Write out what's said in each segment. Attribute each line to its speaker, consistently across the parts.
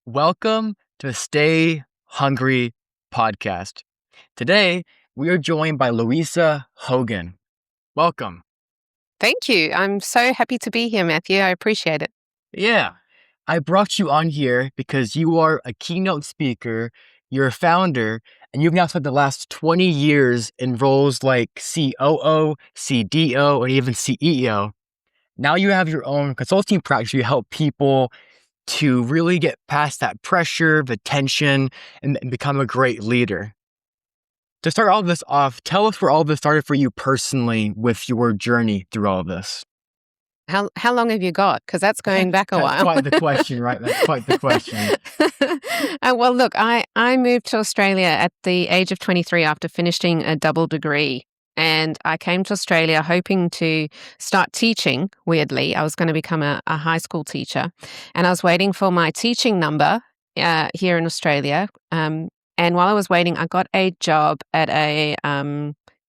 Speaker 1: Welcome to Stay Hungry podcast. Today, we are joined by Luisa Hogan. Welcome.
Speaker 2: Thank you. I'm so happy to be here, Matthew. I appreciate it.
Speaker 1: Yeah, I brought you on here because you are a keynote speaker, you're a founder, and you've now spent the last 20 years in roles like COO, CDO, and even CEO. Now you have your own consulting practice. You help people to really get past that pressure, the tension, and become a great leader. To start all this off, tell us where all this started for you personally with your journey through all of this.
Speaker 2: How long have you got? Because that's going back a while.
Speaker 1: That's quite the question, right? That's quite the question.
Speaker 2: Well, look, I moved to Australia at the age of 23 after finishing a double degree. And I came to Australia hoping to start teaching, weirdly. I was going to become a high school teacher. And I was waiting for my teaching number here in Australia. And while I was waiting, I got a job at a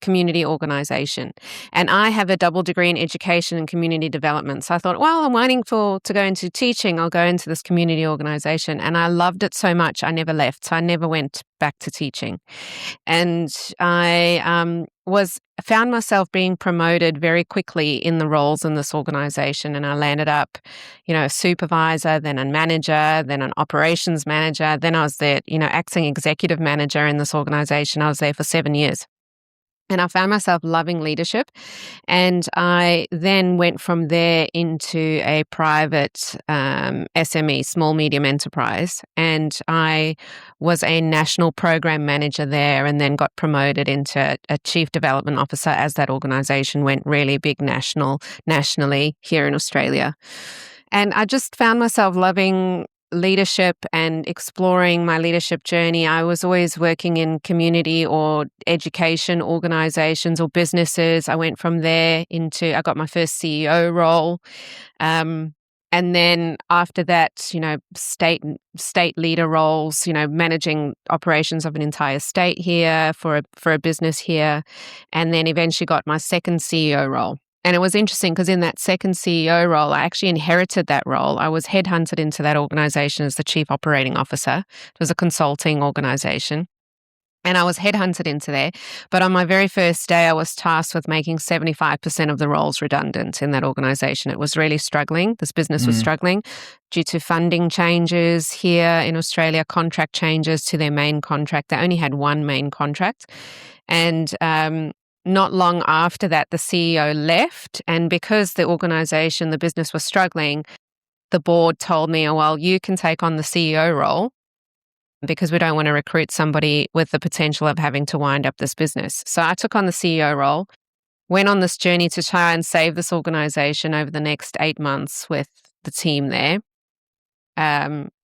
Speaker 2: community organisation. And I have a double degree in education and community development. So I thought, well, I'm waiting to go into teaching. I'll go into this community organisation. And I loved it so much, I never left. So I never went back to teaching. And I found myself being promoted very quickly in the roles in this organisation. And I landed up, a supervisor, then a manager, then an operations manager. Then I was the, acting executive manager in this organisation. I was there for 7 years. And I found myself loving leadership. And I then went from there into a private SME, small medium enterprise. And I was a national program manager there and then got promoted into a chief development officer as that organization went really big nationally here in Australia. And I just found myself loving leadership and exploring my leadership journey. I was always working in community or education organizations or businesses. I went from there I got my first CEO role. And then after that, state leader roles, managing operations of an entire state here for a business here. And then eventually got my second CEO role. And it was interesting because in that second CEO role, I actually inherited that role. I was headhunted into that organization as the chief operating officer. It was a consulting organization. And I was headhunted into there. But on my very first day, I was tasked with making 75% of the roles redundant in that organization. It was really struggling. This business was struggling due to funding changes here in Australia, contract changes to their main contract. They only had one main contract. And not long after that, the CEO left. And because the business was struggling, the board told me, oh, well, you can take on the CEO role because we don't want to recruit somebody with the potential of having to wind up this business. So I took on the CEO role, went on this journey to try and save this organization over the next 8 months with the team there.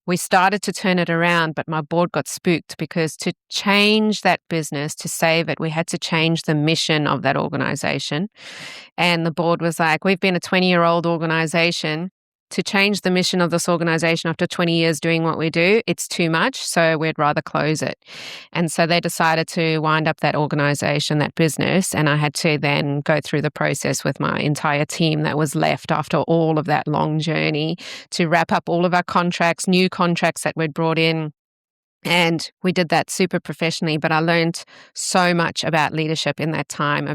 Speaker 2: We started to turn it around, but my board got spooked because to change that business, to save it, we had to change the mission of that organization. And the board was like, we've been a 20-year-old organization. To change the mission of this organization after 20 years doing what we do, it's too much, so we'd rather close it. And so they decided to wind up that organization, that business, and I had to then go through the process with my entire team that was left after all of that long journey to wrap up all of our contracts, new contracts that we'd brought in. And we did that super professionally, but I learned so much about leadership in that time,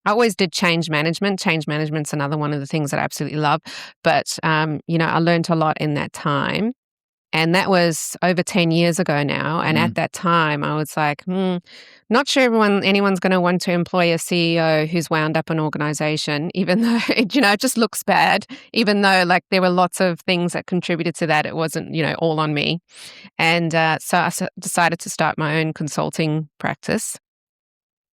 Speaker 2: I always did change management. Change management's another one of the things that I absolutely love. But, I learned a lot in that time. And that was over 10 years ago now. And at that time, I was like, not sure anyone's going to want to employ a CEO who's wound up an organization, even though, it just looks bad, even though there were lots of things that contributed to that. It wasn't, all on me. And so I decided to start my own consulting practice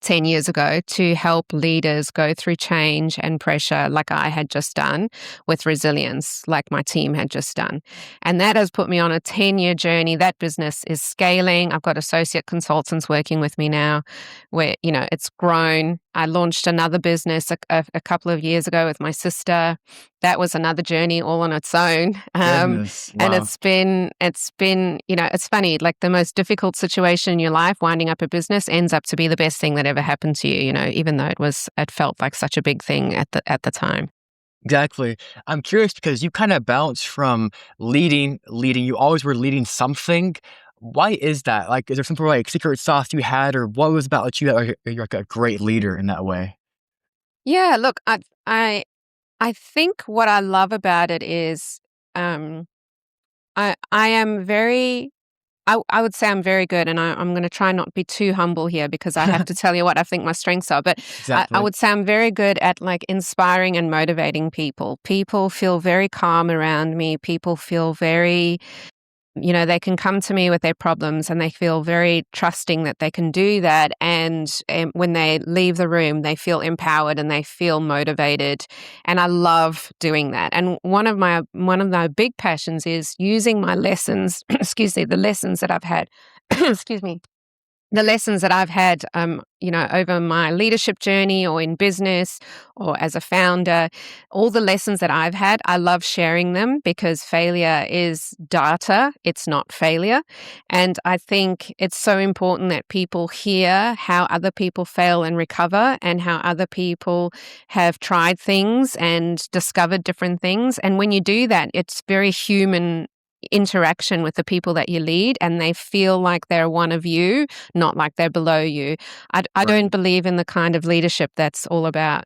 Speaker 2: 10 years ago to help leaders go through change and pressure like I had just done, with resilience like my team had just done. And that has put me on a 10-year journey. That business is scaling. I've got associate consultants working with me now where, it's grown. I launched another business a couple of years ago with my sister. That was another journey all on its own.
Speaker 1: Wow.
Speaker 2: And it's been, it's funny, the most difficult situation in your life, winding up a business, ends up to be the best thing that ever happened to you, even though it felt like such a big thing at the time.
Speaker 1: Exactly. I'm curious because you kind of bounce from leading. You always were leading something. Why is that? Like, is there some sort of like secret sauce you had, or what was about you that you're like a great leader in that way?
Speaker 2: Yeah, look, I I think what I love about it is, um, I am very I would say I'm very good, and I'm gonna try not be too humble here because I have to tell you what I think my strengths are, but I
Speaker 1: Exactly.
Speaker 2: would say I'm very good at, like, inspiring and motivating people. People feel very calm around me. People feel very, they can come to me with their problems and they feel very trusting that they can do that. And when they leave the room, they feel empowered and they feel motivated. And I love doing that. And one of my big passions is using my lessons, excuse me, the lessons that I've had, excuse me, the lessons that I've had, over my leadership journey or in business or as a founder, all the lessons that I've had, I love sharing them because failure is data. It's not failure. And I think it's so important that people hear how other people fail and recover and how other people have tried things and discovered different things. And when you do that, it's very human interaction with the people that you lead and they feel like they're one of you, not like they're below you. I don't
Speaker 1: Right.
Speaker 2: believe in the kind of leadership that's all about,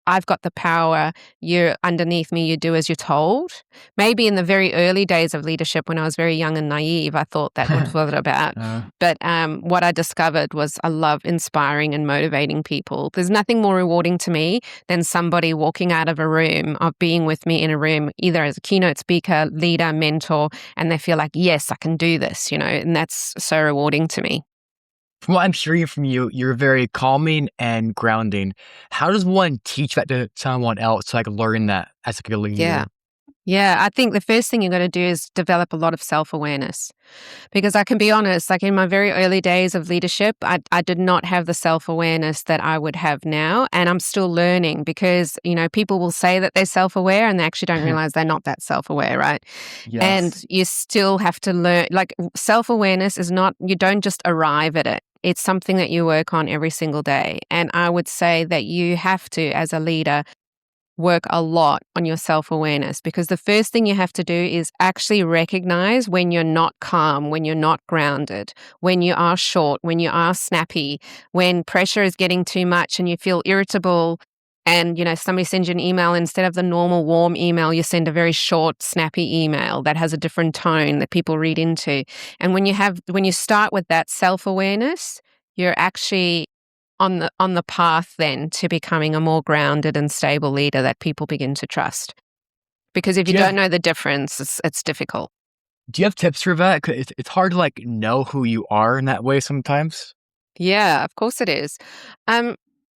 Speaker 2: I've got the power, you're underneath me, you do as you're told. Maybe in the very early days of leadership when I was very young and naive, I thought that was what it about.
Speaker 1: uh,
Speaker 2: But what I discovered was I love inspiring and motivating people. There's nothing more rewarding to me than somebody walking out of a room, of being with me in a room, either as a keynote speaker, leader, mentor, and they feel like, yes, I can do this, and that's so rewarding to me.
Speaker 1: from what I'm hearing from you, you're very calming and grounding. How does one teach that to someone else to like learn that as like a
Speaker 2: Yeah.
Speaker 1: leader?
Speaker 2: Yeah. I think the first thing you've got to do is develop a lot of self awareness. Because I can be honest, like in my very early days of leadership, I did not have the self awareness that I would have now. And I'm still learning because, people will say that they're self aware and they actually don't realize they're not that self aware, right? And
Speaker 1: Yes.
Speaker 2: you still have to learn, like self awareness is not, you don't just arrive at it. It's something that you work on every single day. And I would say that you have to, as a leader, work a lot on your self awareness because the first thing you have to do is actually recognize when you're not calm, when you're not grounded, when you are short, when you are snappy, when pressure is getting too much and you feel irritable. And, somebody sends you an email instead of the normal warm email, you send a very short, snappy email that has a different tone that people read into. And when you start with that self awareness, you're actually on the path then to becoming a more grounded and stable leader that people begin to trust. Because if
Speaker 1: Do
Speaker 2: you
Speaker 1: you
Speaker 2: don't
Speaker 1: have
Speaker 2: know the difference, it's difficult.
Speaker 1: do you have tips for that? 'Cause it's hard to like know who you are in that way sometimes.
Speaker 2: Yeah, of course it is. Um,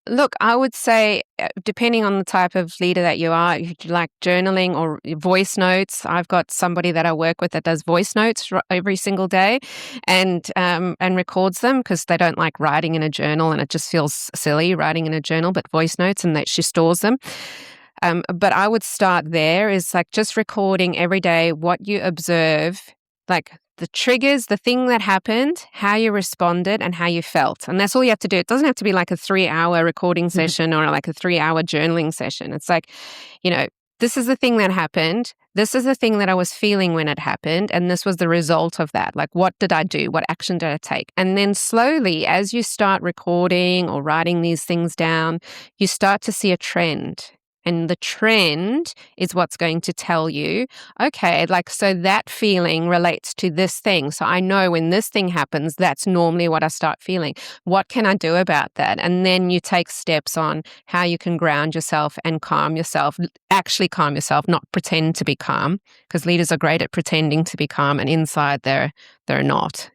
Speaker 2: Look, I would say, depending on the type of leader that you are, if you like journaling or voice notes, I've got somebody that I work with that does voice notes every single day, and records them because they don't like writing in a journal, and it just feels silly writing in a journal. But voice notes, and that she stores them. But I would start there is like just recording every day what you observe, like the triggers, the thing that happened, how you responded, and how you felt. And that's all you have to do. It doesn't have to be like a 3 hour recording session or like a 3 hour journaling session. It's like, you know, this is the thing that happened. This is the thing that I was feeling when it happened. And this was the result of that. Like, what did I do? What action did I take? And then slowly, as you start recording or writing these things down, you start to see a trend. And the trend is what's going to tell you, okay, like, so that feeling relates to this thing. So I know when this thing happens, that's normally what I start feeling. What can I do about that? And then you take steps on how you can ground yourself and calm yourself, actually calm yourself, not pretend to be calm, because leaders are great at pretending to be calm and inside they're not,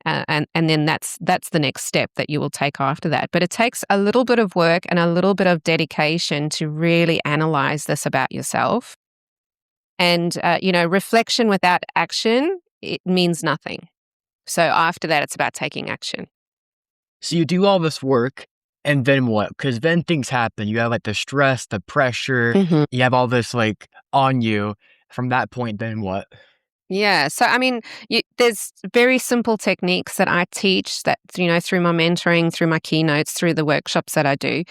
Speaker 2: and then that's the next step that you will take after that. But it takes a little bit of work and a little bit of dedication to really analyze this about yourself. And reflection without action, it means nothing. So after that, it's about taking action.
Speaker 1: So you do all this work, and then what? Because then things happen. You have like the stress, the pressure.
Speaker 2: Mhm.
Speaker 1: You have all this like on you. From that point, then what?
Speaker 2: Yeah. So, I mean, there's very simple techniques that I teach that, through my mentoring, through my keynotes, through the workshops that I do.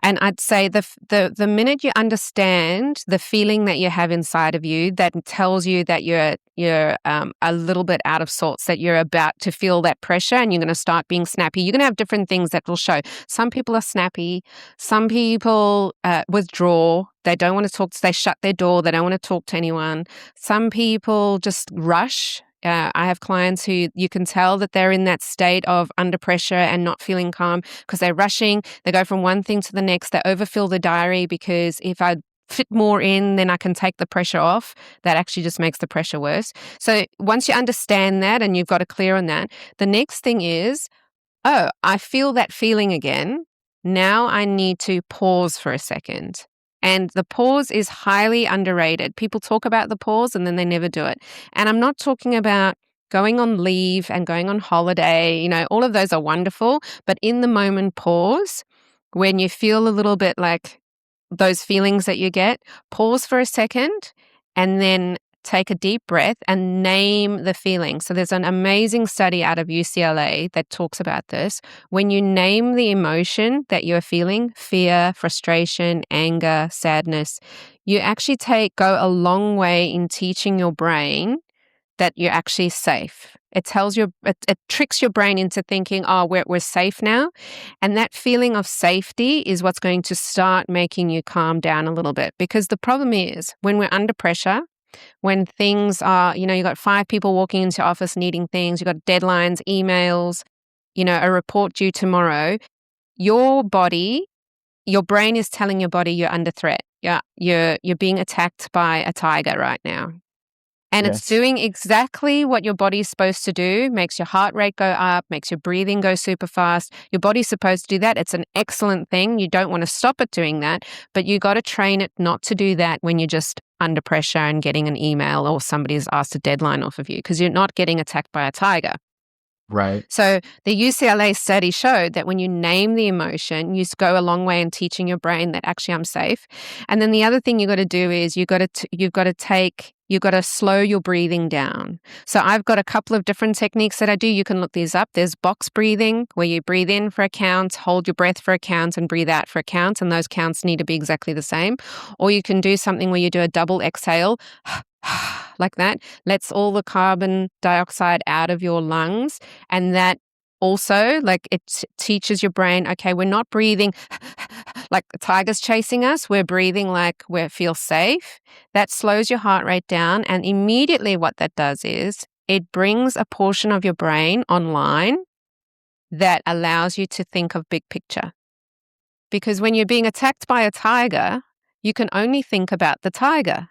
Speaker 2: And I'd say the minute you understand the feeling that you have inside of you that tells you that you're a little bit out of sorts, that you're about to feel that pressure and you're going to start being snappy, you're going to have different things that will show. Some people are snappy. Some people withdraw. They don't want to talk. They shut their door. They don't want to talk to anyone. Some people just rush. I have clients who you can tell that they're in that state of under pressure and not feeling calm because they're rushing. They go from one thing to the next. They overfill the diary because if I fit more in, then I can take the pressure off. That actually just makes the pressure worse. So once you understand that and you've got a clear on that, the next thing is, oh, I feel that feeling again. Now I need to pause for a second. And the pause is highly underrated. People talk about the pause and then they never do it. And I'm not talking about going on leave and going on holiday. All of those are wonderful. But in the moment pause, when you feel a little bit like those feelings that you get, pause for a second and then take a deep breath and name the feeling. So there's an amazing study out of UCLA that talks about this. When you name the emotion that you're feeling, fear, frustration, anger, sadness, you actually go a long way in teaching your brain that you're actually safe. It tells you, it tricks your brain into thinking, oh, we're safe now. And that feeling of safety is what's going to start making you calm down a little bit. Because the problem is when we're under pressure, when things are, you've got 5 people walking into office needing things, you've got deadlines, emails, a report due tomorrow, your brain is telling your body you're under threat. Yeah, you're being attacked by a tiger right now. And it's
Speaker 1: Yes.
Speaker 2: doing exactly what your body's supposed to do, makes your heart rate go up, makes your breathing go super fast. Your body's supposed to do that. It's an excellent thing. You don't want to stop it doing that, but you got to train it not to do that when you're just under pressure and getting an email or somebody's asked a deadline off of you because you're not getting attacked by a tiger.
Speaker 1: Right.
Speaker 2: So the UCLA study showed that when you name the emotion, you go a long way in teaching your brain that actually I'm safe. And then the other thing you got to do is you've got to slow your breathing down. So I've got a couple of different techniques that I do. You can look these up. There's box breathing, where you breathe in for a count, hold your breath for a count, and breathe out for a count. And those counts need to be exactly the same. Or you can do something where you do a double exhale, like that. Lets all the carbon dioxide out of your lungs. And that also, it teaches your brain, okay, we're not breathing like the tiger's chasing us. We're breathing like we feel safe. That slows your heart rate down. And immediately what that does is it brings a portion of your brain online that allows you to think of big picture. Because when you're being attacked by a tiger, you can only think about the tiger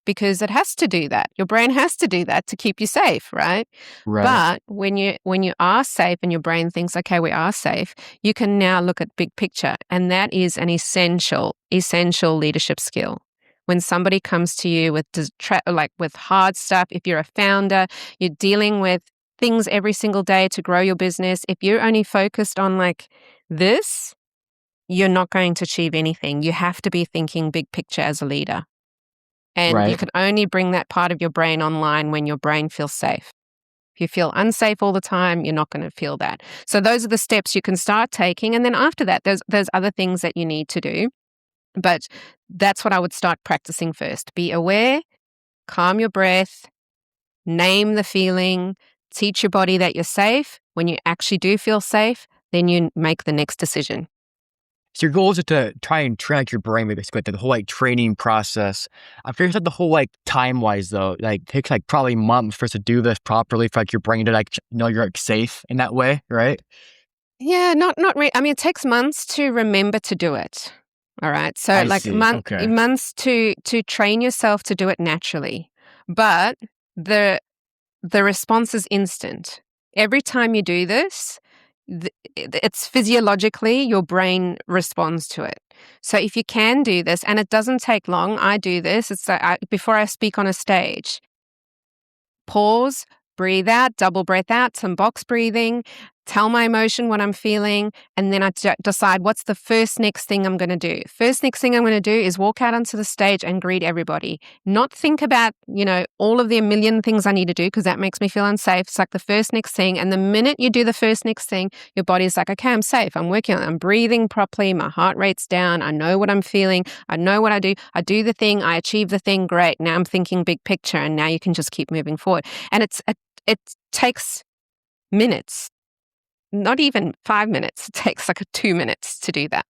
Speaker 2: because it has to do that. Your brain has to do that to keep you safe, right?
Speaker 1: Right.
Speaker 2: But when you are safe and your brain thinks, okay, we are safe, you can now look at big picture. And that is an essential leadership skill. When somebody comes to you with with hard stuff, if you're a founder, you're dealing with things every single day to grow your business. If you're only focused on this, you're not going to achieve anything. You have to be thinking big picture as a leader. And you
Speaker 1: Right.
Speaker 2: can only bring that part of your brain online when your brain feels safe. If you feel unsafe all the time, you're not going to feel that. So those are the steps you can start taking. And then after that, there's other things that you need to do. But that's what I would start practicing first. Be aware, calm your breath, name the feeling, teach your body that you're safe. When you actually do feel safe, then you make the next decision.
Speaker 1: So your goal is to try and track your brain, basically, the whole training process. I'm curious about the whole time wise though. It takes probably months for us to do this properly for your brain to know you're safe in that way, right?
Speaker 2: Yeah, not really. I mean, it takes months to remember to do it. All right. So
Speaker 1: I see. Okay.
Speaker 2: months to train yourself to do it naturally. But the response is instant. Every time you do this, it's physiologically your brain responds to it. So if you can do this, and it doesn't take long, I do this. It's before I speak on a stage, pause, breathe out, double breath out, some box breathing, tell my emotion, what I'm feeling, and then I decide what's the first next thing I'm going to do. First next thing I'm going to do is walk out onto the stage and greet everybody. Not think about, all of the million things I need to do, because that makes me feel unsafe. It's like the first next thing. And the minute you do the first next thing, your body's like, okay, I'm safe. I'm working on it. I'm breathing properly. My heart rate's down. I know what I'm feeling. I know what I do. I do the thing. I achieve the thing. Great. Now I'm thinking big picture, and now you can just keep moving forward. And it takes minutes. Not even 5 minutes. It takes like 2 minutes to do that.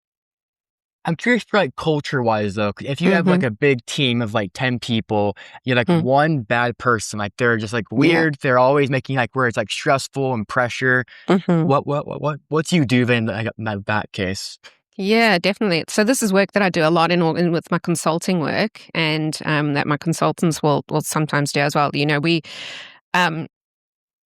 Speaker 1: I'm curious for like culture-wise though, if you have like a big team of like 10 people, you're like one bad person, like they're just like weird. They're always making like where it's like stressful and pressure. What do you do then in that case?
Speaker 2: Yeah, definitely. So this is work that I do a lot in with my consulting work, and that my consultants will sometimes do as well.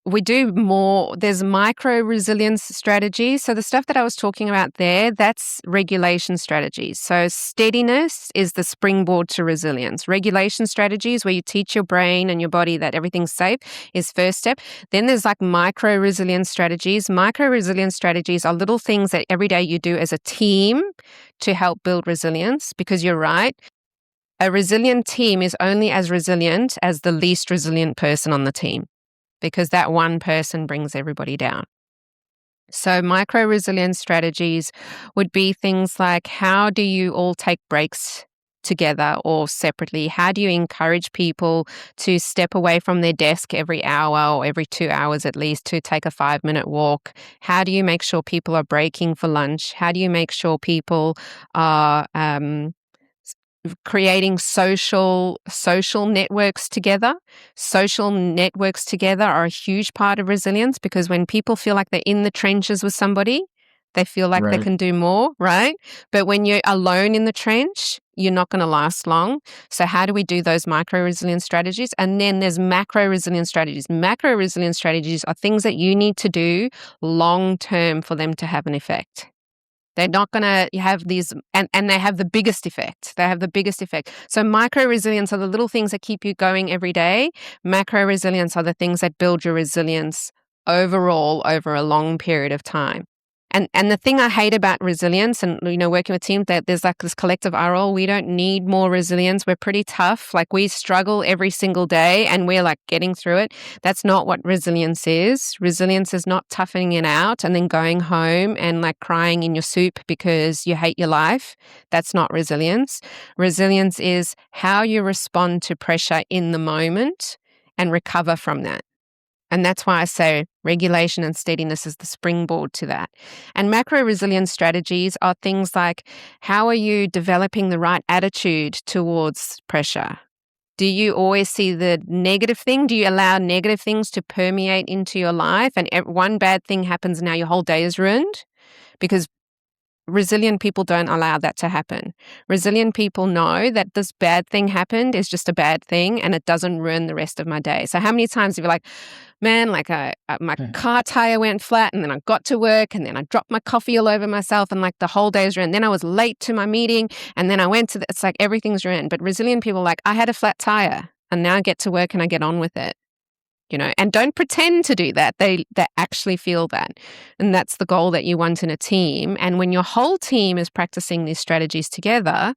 Speaker 2: We do more, there's micro resilience strategies. So the stuff that I was talking about there, that's regulation strategies. So steadiness is the springboard to resilience. Regulation strategies, where you teach your brain and your body that everything's safe, is first step. Then there's like micro resilience strategies. Micro resilience strategies are little things that every day you do as a team to help build resilience, because you're right. A resilient team is only as resilient as the least resilient person on the team, because that one person brings everybody down. So micro resilience strategies would be things like, how do you all take breaks together or separately? How do you encourage people to step away from their desk every hour or every 2 hours at least to take a 5-minute walk? How do you make sure people are breaking for lunch? How do you make sure people are creating social networks together? Social networks together are a huge part of resilience, because when people feel like they're in the trenches with somebody, they feel like they can do more, right? But when you're alone in the trench, you're not going to last long. So how do we do those micro resilience strategies? And then there's macro resilience strategies. Macro resilience strategies are things that you need to do long term for them to have an effect. They're not going to have these, and they have the biggest effect. They have the biggest effect. So micro resilience are the little things that keep you going every day. Macro resilience are the things that build your resilience overall over a long period of time. And the thing I hate about resilience and, working with teams, that there's like this collective RL, we don't need more resilience. We're pretty tough. Like, we struggle every single day and we're like getting through it. That's not what resilience is. Resilience is not toughing it out and then going home and like crying in your soup because you hate your life. That's not resilience. Resilience is how you respond to pressure in the moment and recover from that. And that's why I say regulation and steadiness is the springboard to that. And macro resilience strategies are things like, how are you developing the right attitude towards pressure? Do you always see the negative thing? Do you allow negative things to permeate into your life? And one bad thing happens, now your whole day is ruined? Because resilient people don't allow that to happen. Resilient people know that this bad thing happened is just a bad thing and it doesn't ruin the rest of my day. So how many times have you like, man, like my car tire went flat and then I got to work and then I dropped my coffee all over myself and like the whole day's ruined. Then I was late to my meeting and then I went to it's like everything's ruined. But resilient people are like, I had a flat tire and now I get to work and I get on with it. And don't pretend to do that. They actually feel that. And that's the goal that you want in a team. And when your whole team is practicing these strategies together,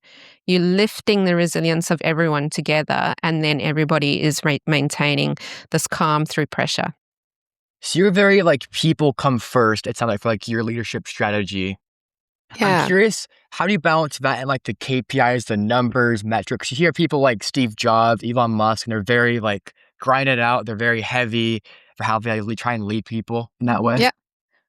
Speaker 2: you're lifting the resilience of everyone together, and then everybody is maintaining this calm through pressure.
Speaker 1: So you're very like people come first, it sounds like, for like your leadership strategy.
Speaker 2: Yeah.
Speaker 1: I'm curious, how do you balance that and like the KPIs, the numbers, metrics? You hear people like Steve Jobs, Elon Musk, and they're very like grind it out. They're very heavy for how they try and lead people in that way.
Speaker 2: Yeah.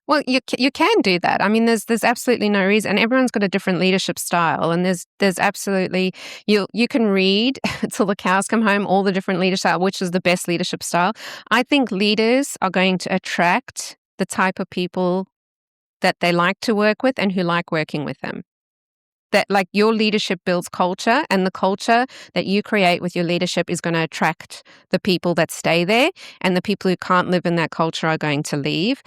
Speaker 2: Well, you can do that. I mean, there's absolutely no reason, and everyone's got a different leadership style. And there's absolutely you can read till the cows come home all the different leadership style, which is the best leadership style. I think leaders are going to attract the type of people that they like to work with and who like working with them. that like your leadership builds culture, and the culture that you create with your leadership is going to attract the people that stay there, and the people who can't live in that culture are going to leave.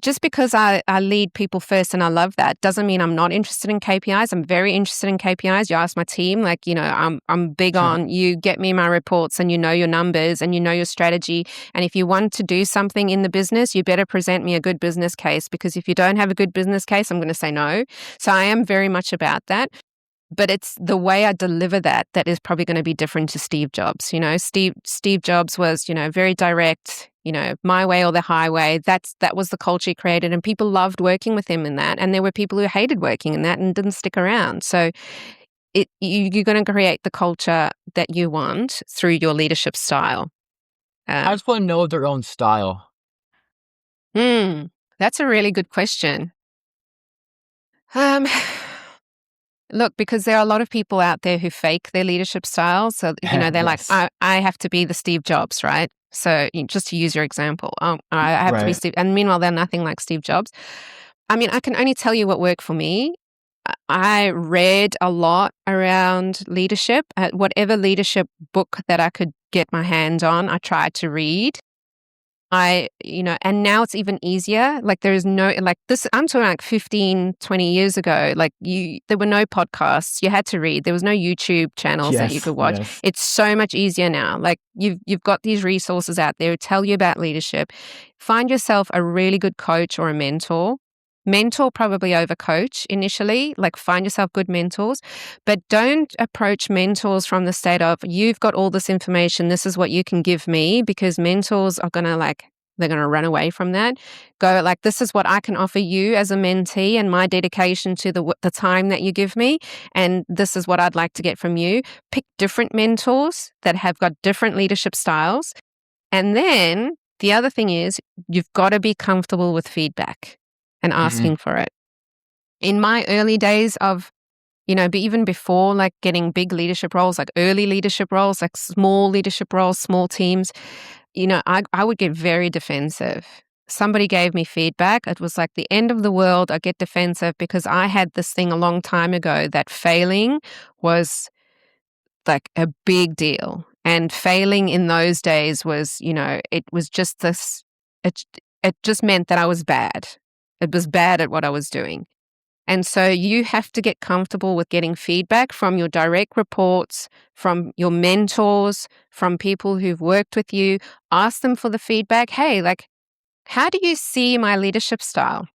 Speaker 2: Just because I lead people first and I love that doesn't mean I'm not interested in KPIs. I'm very interested in KPIs. You ask my team, like, I'm big on you get me my reports and you know your numbers and you know your strategy. And if you want to do something in the business, you better present me a good business case, because if you don't have a good business case, I'm going to say no. So I am very much about that. But it's the way I deliver that is probably going to be different to Steve Jobs. Steve Jobs was, very direct, my way or the highway. That was the culture he created, and people loved working with him in that. And there were people who hated working in that and didn't stick around. So you're going to create the culture that you want through your leadership style.
Speaker 1: How does one know their own style?
Speaker 2: That's a really good question. Look, because there are a lot of people out there who fake their leadership style. So, they're
Speaker 1: Yes.
Speaker 2: like, I have to be the Steve Jobs, right? So just to use your example, I have to be
Speaker 1: Right.
Speaker 2: Steve. And meanwhile, they're nothing like Steve Jobs. I mean, I can only tell you what worked for me. I read a lot around leadership. Whatever leadership book that I could get my hands on, I tried to read. And now it's even easier. Like there is no, like this, I'm talking like 15, 20 years ago, like there were no podcasts. You had to read. There was no YouTube channels that you could watch.
Speaker 1: Yes.
Speaker 2: It's so much easier now. Like you've got these resources out there who tell you about leadership. Find yourself a really good coach or a mentor. Mentor probably over coach initially, like find yourself good mentors, but don't approach mentors from the state of, you've got all this information, this is what you can give me, because mentors are going to they're going to run away from that. Go like, this is what I can offer you as a mentee and my dedication to the time that you give me. And this is what I'd like to get from you. Pick different mentors that have got different leadership styles. And then the other thing is you've got to be comfortable with feedback and asking for it. In my early days of, but even before like getting big leadership roles, like early leadership roles, like small leadership roles, small teams, I would get very defensive. Somebody gave me feedback. It was like the end of the world. I get defensive because I had this thing a long time ago that failing was like a big deal. And failing in those days was, it was just this, it just meant that I was bad. It was bad at what I was doing. And so you have to get comfortable with getting feedback from your direct reports, from your mentors, from people who've worked with you. Ask them for the feedback. Hey, like, how do you see my leadership style?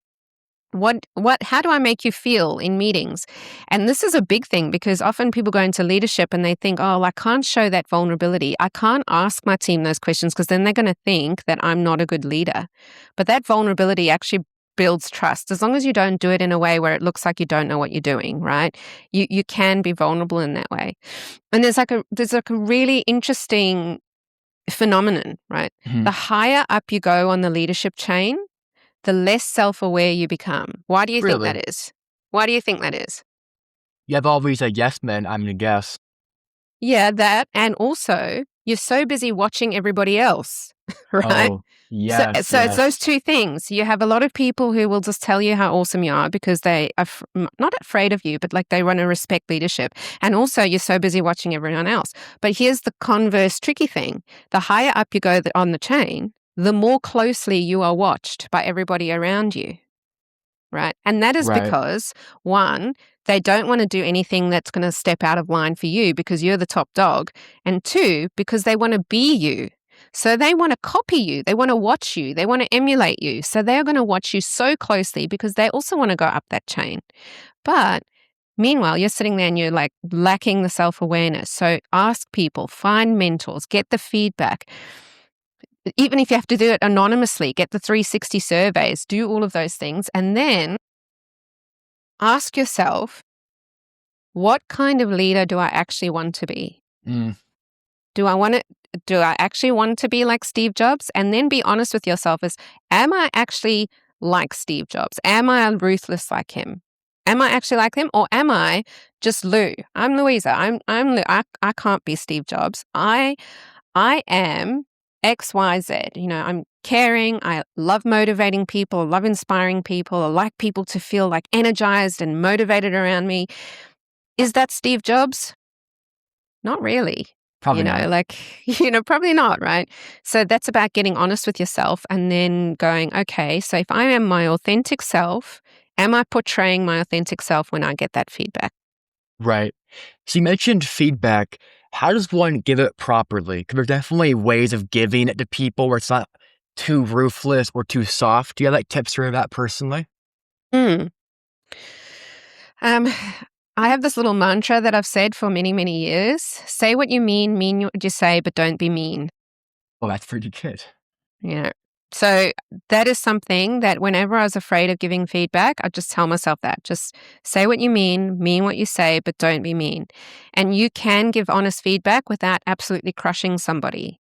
Speaker 2: How do I make you feel in meetings? And this is a big thing because often people go into leadership and they think, oh, I can't show that vulnerability. I can't ask my team those questions because then they're going to think that I'm not a good leader. But that vulnerability actually builds trust. As long as you don't do it in a way where it looks like you don't know what you're doing, right? You can be vulnerable in that way. And there's like a really interesting phenomenon, right? The higher up you go on the leadership chain, the less self-aware you become. Why do you think that is? Why do you think that is?
Speaker 1: You have always a yes men, I'm going to guess.
Speaker 2: Yeah, that. And also, you're so busy watching everybody else, right?
Speaker 1: Oh, yes.
Speaker 2: So it's those two things. You have a lot of people who will just tell you how awesome you are because they are not afraid of you, but like they want to respect leadership. And also, you're so busy watching everyone else. But here's the converse tricky thing. The higher up you go on the chain, the more closely you are watched by everybody around you, right? And that is because, one, they don't want to do anything that's going to step out of line for you because you're the top dog. And two, because they want to be you. So they want to copy you. They want to watch you. They want to emulate you. So they're going to watch you so closely because they also want to go up that chain. But meanwhile, you're sitting there and you're like lacking the self-awareness. So ask people, find mentors, get the feedback. Even if you have to do it anonymously, get the 360 surveys, do all of those things. And then ask yourself, what kind of leader do I actually want to be? Do I actually want to be like Steve Jobs? And then be honest with yourself as, am I actually like Steve Jobs? Am I ruthless like him? Am I actually like him? Or am I just Lou? I'm Louisa. I'm Lou. I can't be Steve Jobs. I am XYZ. I'm caring. I love motivating people. I love inspiring people. I like people to feel like energized and motivated around me. Is that Steve Jobs? Not really.
Speaker 1: Probably not.
Speaker 2: Probably not, right? So that's about getting honest with yourself and then going, okay, so if I am my authentic self, am I portraying my authentic self when I get that feedback?
Speaker 1: Right. So you mentioned feedback. How does one give it properly? Because there's definitely ways of giving it to people where it's not too ruthless or too soft. Do you have like tips for that personally?
Speaker 2: Mm. Um, I have this little mantra that I've said for many, many years. Say what you mean what you say, but don't be mean.
Speaker 1: Well, that's pretty good.
Speaker 2: You know, so that is something that whenever I was afraid of giving feedback, I just tell myself that. Just say what you mean what you say, but don't be mean. And you can give honest feedback without absolutely crushing somebody.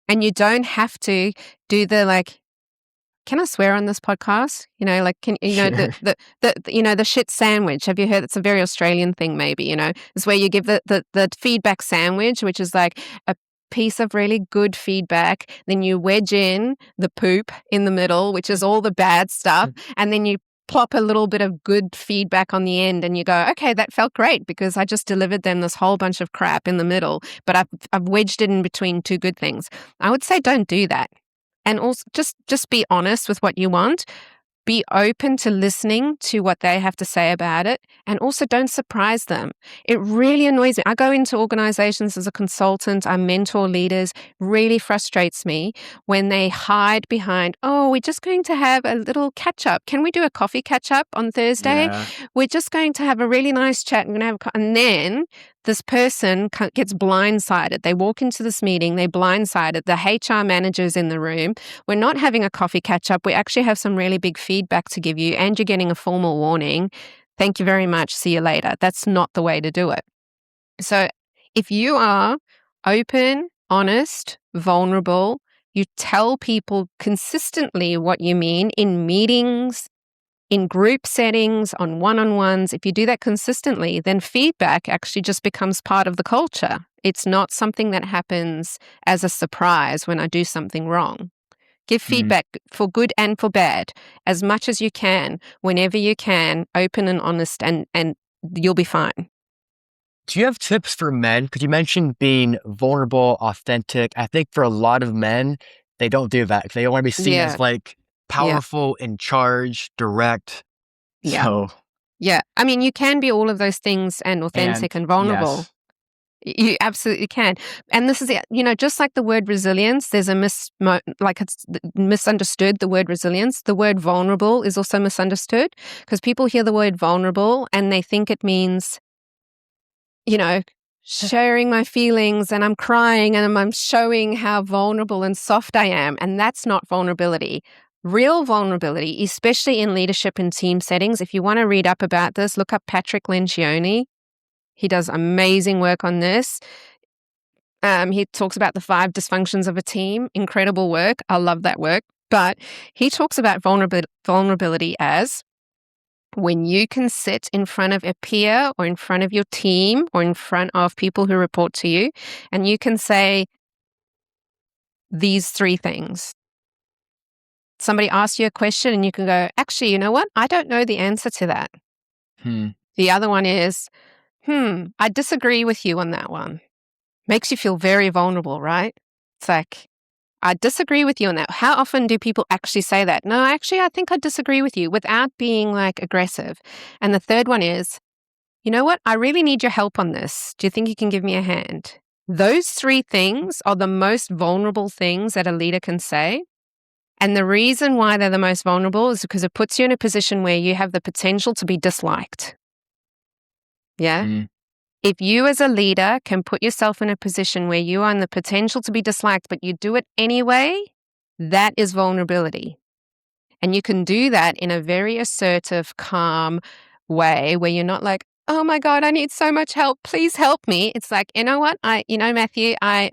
Speaker 2: And you don't have to do the can I swear on this podcast? Can
Speaker 1: Sure.
Speaker 2: the shit sandwich. Have you heard? It's a very Australian thing, maybe. It's where you give the feedback sandwich, which is like a piece of really good feedback. Then you wedge in the poop in the middle, which is all the bad stuff, and then you plop a little bit of good feedback on the end, and you go, okay, that felt great because I just delivered them this whole bunch of crap in the middle, but I've wedged it in between two good things. I would say don't do that. And also just be honest with what you want. Be open to listening to what they have to say about it, and also don't surprise them. It really annoys me. I go into organizations as a consultant, I mentor leaders. Really frustrates me when they hide behind, oh, we're just going to have a little catch up. Can we do a coffee catch up on Thursday?
Speaker 1: Yeah.
Speaker 2: We're just going to have a really nice chat. And then this person gets blindsided. They walk into this meeting, they're blindsided. The HR manager's in the room. We're not having a coffee catch up. We actually have some really big feedback to give you, and you're getting a formal warning. Thank you very much. See you later. That's not the way to do it. So if you are open, honest, vulnerable, you tell people consistently what you mean in meetings, in group settings, on one-on-ones. If you do that consistently, then feedback actually just becomes part of the culture. It's not something that happens as a surprise when I do something wrong. Give feedback for good and for bad as much as you can, whenever you can, open and honest, and you'll be fine.
Speaker 1: Do you have tips for men? Because you mentioned being vulnerable, authentic. I think for a lot of men, they don't do that. They don't want to be seen
Speaker 2: Yeah,
Speaker 1: as like
Speaker 2: yeah,
Speaker 1: powerful, in charge, direct.
Speaker 2: yeah,
Speaker 1: So,
Speaker 2: yeah. I mean, you can be all of those things and
Speaker 1: and
Speaker 2: authentic and vulnerable.
Speaker 1: yes.
Speaker 2: You absolutely can. And this is, just like the word resilience, there's a it's misunderstood, the word resilience. The word vulnerable is also misunderstood because people hear the word vulnerable and they think it means, you know, sharing my feelings and I'm crying and I'm showing how vulnerable and soft I am. And that's not vulnerability. Real vulnerability, especially in leadership and team settings. If you want to read up about this, look up Patrick Lencioni. He does amazing work on this. He talks about the 5 dysfunctions of a team. Incredible work. I love that work. But he talks about vulnerability as when you can sit in front of a peer or in front of your team or in front of people who report to you, and you can say these 3 things. Somebody asks you a question and you can go, actually, you know what? I don't know the answer to that.
Speaker 1: Hmm.
Speaker 2: The other one is, I disagree with you on that one. Makes you feel very vulnerable, right? It's like, I disagree with you on that. How often do people actually say that? No, actually, I think I disagree with you without being like aggressive. And the third one is, you know what? I really need your help on this. Do you think you can give me a hand? Those 3 things are the most vulnerable things that a leader can say. And the reason why they're the most vulnerable is because it puts you in a position where you have the potential to be disliked. Yeah?
Speaker 1: Hmm.
Speaker 2: If you as a leader can put yourself in a position where you are in the potential to be disliked, but you do it anyway, that is vulnerability. And you can do that in a very assertive, calm way where you're not like, oh my God, I need so much help. Please help me. It's like, you know what? Matthew, I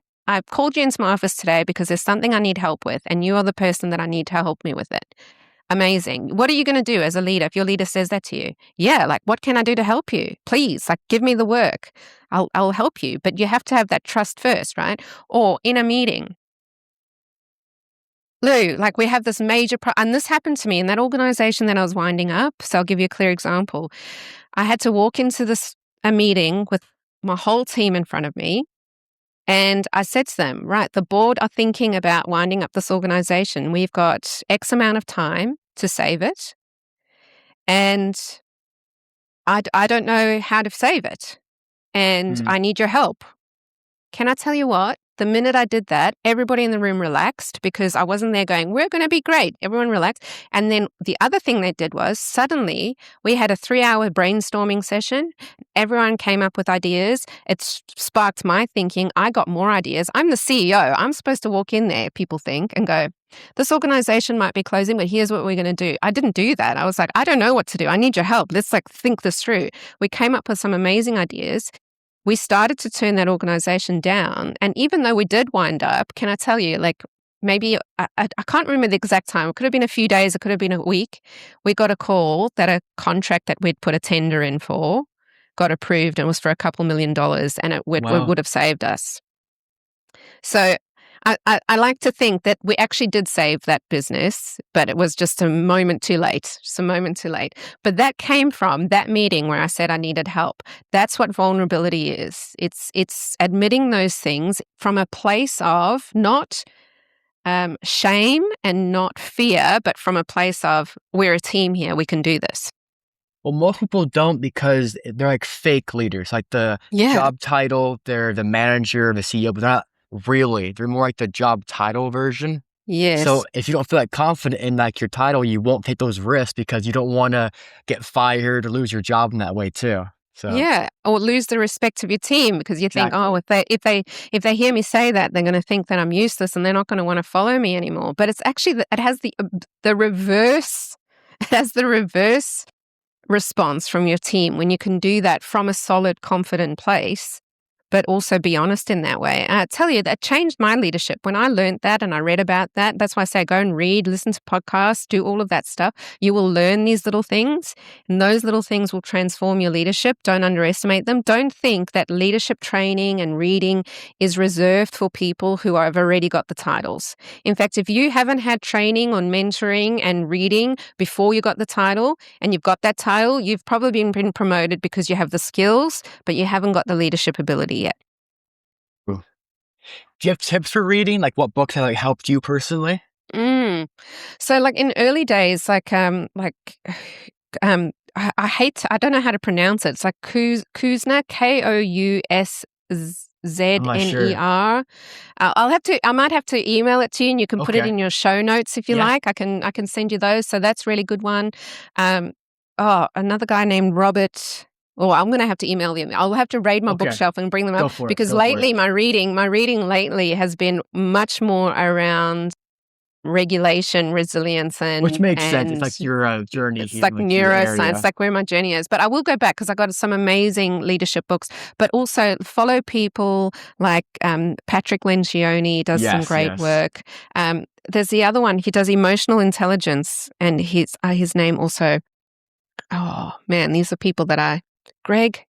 Speaker 2: called you into my office today because there's something I need help with, and you are the person that I need to help me with it. Amazing. What are you going to do as a leader if your leader says that to you? Yeah, like, what can I do to help you? Please, like, give me the work. I'll help you. But you have to have that trust first, right? Or in a meeting, Lou, like, we have this major and this happened to me in that organization that I was winding up. So I'll give you a clear example. I had to walk into this a meeting with my whole team in front of me. And I said to them, right, the board are thinking about winding up this organization. We've got X amount of time to save it. And I don't know how to save it. And
Speaker 1: Mm.
Speaker 2: I need your help. Can I tell you what? The minute I did that, everybody in the room relaxed because I wasn't there going, we're going to be great. Everyone relaxed. And then the other thing they did was suddenly we had a 3-hour brainstorming session. Everyone came up with ideas. It sparked my thinking. I got more ideas. I'm the CEO. I'm supposed to walk in there, people think, and go, this organization might be closing, but here's what we're going to do. I didn't do that. I was like, I don't know what to do. I need your help. Let's think this through. We came up with some amazing ideas. We started to turn that organization down. And even though we did wind up, can I tell you, maybe, I can't remember the exact time. It could have been a few days. It could have been a week. We got a call that a contract that we'd put a tender in for got approved and was for $2 million, and it would have saved us. So I like to think that we actually did save that business, but it was just a moment too late. But that came from that meeting where I said I needed help. That's what vulnerability is. It's admitting those things from a place of not shame and not fear, but from a place of we're a team here. We can do this.
Speaker 1: Well, most people don't because they're like fake leaders. Like the job title, they're the manager, the CEO, but they're not really. They're more like the job title version.
Speaker 2: Yes.
Speaker 1: So if you don't feel like confident in like your title, you won't take those risks because you don't want to get fired or lose your job in that way too. So
Speaker 2: yeah, or lose the respect of your team because you think, oh, if they hear me say that, they're going to think that I'm useless and they're not going to want to follow me anymore. But it's actually it has the reverse. It has the reverse response from your team when you can do that from a solid, confident place, but also be honest in that way. And I tell you, that changed my leadership. When I learned that and I read about that, that's why I say go and read, listen to podcasts, do all of that stuff. You will learn these little things, and those little things will transform your leadership. Don't underestimate them. Don't think that leadership training and reading is reserved for people who have already got the titles. In fact, if you haven't had training on mentoring and reading before you got the title, and you've got that title, you've probably been promoted because you have the skills, but you haven't got the leadership ability yet.
Speaker 1: Do you have tips for reading? Like what books have helped you personally?
Speaker 2: So in early days, I don't know how to pronounce it. It's like Kouzes, Kouzner. I might have to email it to you and you can put it in your show notes if you like. I can send you those. So that's a really good one. Another guy named Robert. Oh, I'm going to have to email them. I'll have to raid my bookshelf and bring them up because lately my reading lately has been much more around regulation, resilience, and
Speaker 1: which makes sense. It's like your journey.
Speaker 2: It's like neuroscience, like where my journey is. But I will go back because I got some amazing leadership books. But also follow people like Patrick Lencioni does some great work. There's the other one. He does emotional intelligence, and his name also. Oh man, these are people that Greg.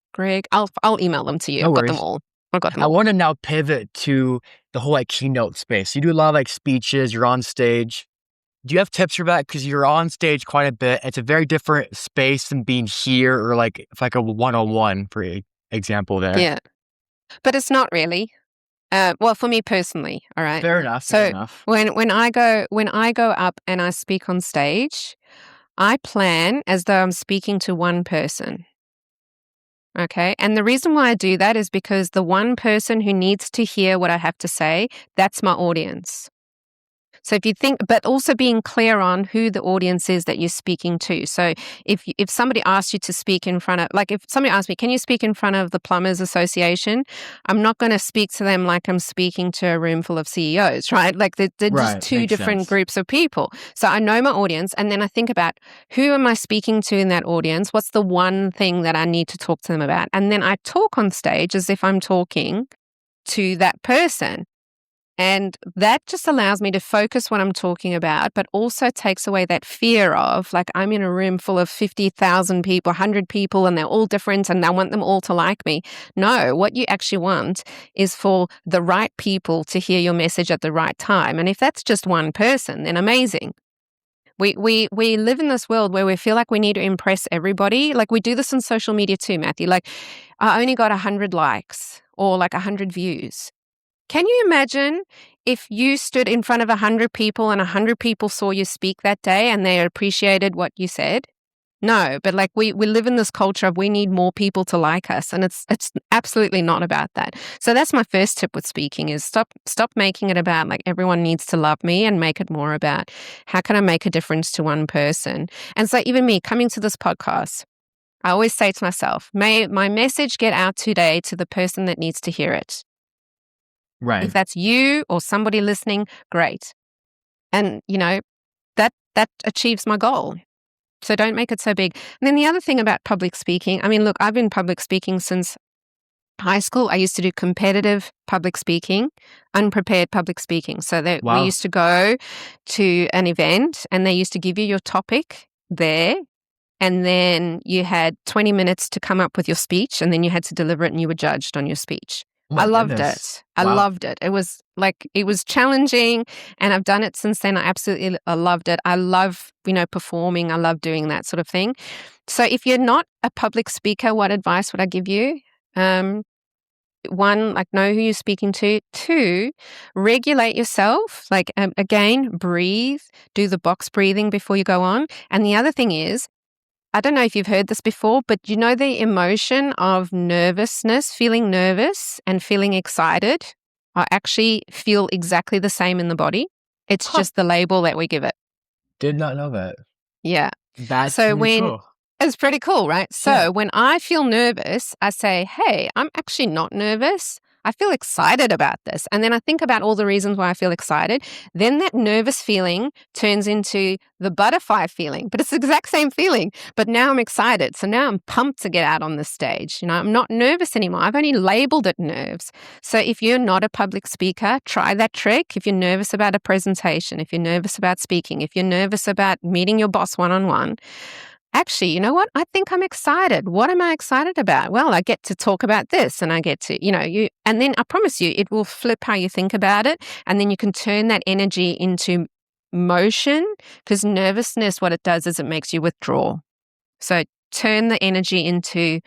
Speaker 2: I'll email them to you. I've got them all.
Speaker 1: I want to now pivot to the whole keynote space. You do a lot of speeches, you're on stage. Do you have tips for that? Because you're on stage quite a bit. It's a very different space than being here or if like a one-on-one, for example there.
Speaker 2: Yeah. But it's not really. Well, for me personally, all right.
Speaker 1: Fair enough.
Speaker 2: So when I go up and I speak on stage, I plan as though I'm speaking to one person. Okay. And the reason why I do that is because the one person who needs to hear what I have to say, that's my audience. So if you think, but also being clear on who the audience is that you're speaking to. So if somebody asks you to speak in front of, if somebody asks me, can you speak in front of the Plumbers Association? I'm not going to speak to them like I'm speaking to a room full of CEOs, right? They're just two different groups of people. So I know my audience, and then I think about who am I speaking to in that audience? What's the one thing that I need to talk to them about? And then I talk on stage as if I'm talking to that person. And that just allows me to focus what I'm talking about, but also takes away that fear of I'm in a room full of 50,000 people, 100 people, and they're all different and I want them all to like me. No, what you actually want is for the right people to hear your message at the right time. And if that's just one person, then amazing. We live in this world where we feel like we need to impress everybody. Like we do this on social media too, Matthew. Like I only got 100 likes or like 100 views. Can you imagine if you stood in front of 100 people and 100 people saw you speak that day and they appreciated what you said? No, but like we live in this culture of we need more people to like us, and it's absolutely not about that. So that's my first tip with speaking is stop making it about like everyone needs to love me and make it more about how can I make a difference to one person. And so even me coming to this podcast, I always say to myself, may my message get out today to the person that needs to hear it.
Speaker 1: Right.
Speaker 2: If that's you or somebody listening, great. And that achieves my goal. So don't make it so big. And then the other thing about public speaking, I mean, look, I've been public speaking since high school. I used to do competitive public speaking, unprepared public speaking. So that we
Speaker 1: Wow.
Speaker 2: used to go to an event and they used to give you your topic there. And then you had 20 minutes to come up with your speech and then you had to deliver it and you were judged on your speech.
Speaker 1: Oh my
Speaker 2: I loved
Speaker 1: goodness.
Speaker 2: it. I
Speaker 1: Wow.
Speaker 2: loved it. It was challenging and I've done it since then. I absolutely loved it. I love, performing. I love doing that sort of thing. So if you're not a public speaker, what advice would I give you? One, like know who you're speaking to. Two, regulate yourself. Like again, breathe, do the box breathing before you go on. And the other thing is, I don't know if you've heard this before, but the emotion of nervousness, feeling nervous and feeling excited are actually feel exactly the same in the body. It's just the label that we give it.
Speaker 1: Did not know that.
Speaker 2: Yeah.
Speaker 1: That's
Speaker 2: So
Speaker 1: really cool.
Speaker 2: it's pretty cool, right? So when I feel nervous, I say, hey, I'm actually not nervous. I feel excited about this. And then I think about all the reasons why I feel excited. Then that nervous feeling turns into the butterfly feeling, but it's the exact same feeling. But now I'm excited. So now I'm pumped to get out on the stage. I'm not nervous anymore. I've only labeled it nerves. So if you're not a public speaker, try that trick. If you're nervous about a presentation, if you're nervous about speaking, if you're nervous about meeting your boss one-on-one, actually, you know what? I think I'm excited. What am I excited about? Well, I get to talk about this and I get to, and then I promise you, it will flip how you think about it. And then you can turn that energy into motion because nervousness, what it does is it makes you withdraw. So turn the energy into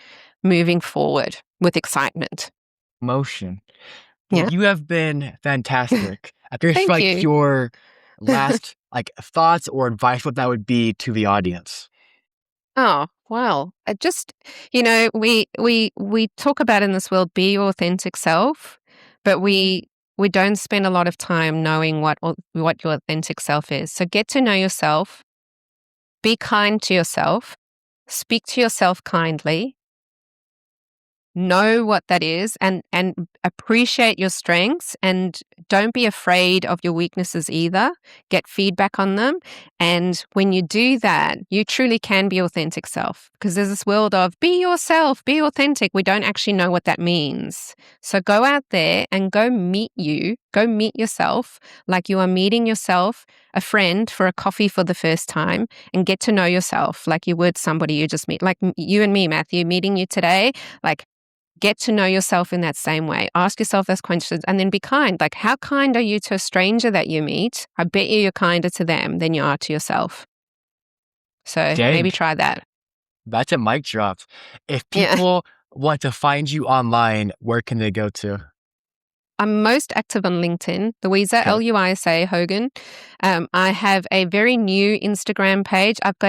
Speaker 2: moving forward with excitement.
Speaker 1: Motion. Well,
Speaker 2: Yeah.
Speaker 1: you have been fantastic. I guess
Speaker 2: Thank you.
Speaker 1: your last thoughts or advice, what that would be to the audience.
Speaker 2: Oh, well, just, we talk about in this world, be your authentic self, but we don't spend a lot of time knowing what your authentic self is. So get to know yourself, be kind to yourself, speak to yourself kindly, know what that is and appreciate your strengths and don't be afraid of your weaknesses either. Get feedback on them. And when you do that, you truly can be authentic self because there's this world of be yourself, be authentic. We don't actually know what that means. So go out there and go meet yourself like you are meeting yourself, a friend for a coffee for the first time and get to know yourself like you would somebody you just meet, like you and me, Matthew, meeting you today, like get to know yourself in that same way. Ask yourself those questions and then be kind. Like, how kind are you to a stranger that you meet? I bet you're kinder to them than you are to yourself. So maybe try that.
Speaker 1: That's a mic drop. If
Speaker 2: Yeah.
Speaker 1: people want to find you online, where can they go to?
Speaker 2: I'm most active on LinkedIn, Luisa,
Speaker 1: Okay.
Speaker 2: Luisa Hogan. I have a very new Instagram page. I've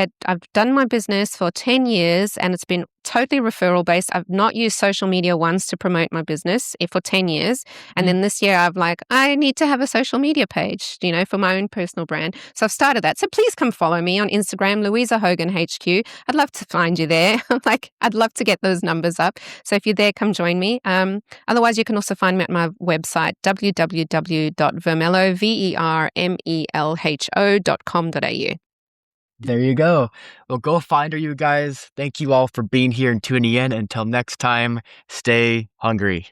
Speaker 2: done my business for 10 years and it's been totally referral based. I've not used social media once to promote my business for 10 years. And then this year I need to have a social media page, for my own personal brand. So I've started that. So please come follow me on Instagram, Luisa Hogan HQ. I'd love to find you there. I'd love to get those numbers up. So if you're there, come join me. Otherwise, you can also find me at my website, www.vermelho.com.au.
Speaker 1: There you go. Well, go find her, you guys. Thank you all for being here and tuning in. Until next time, stay hungry.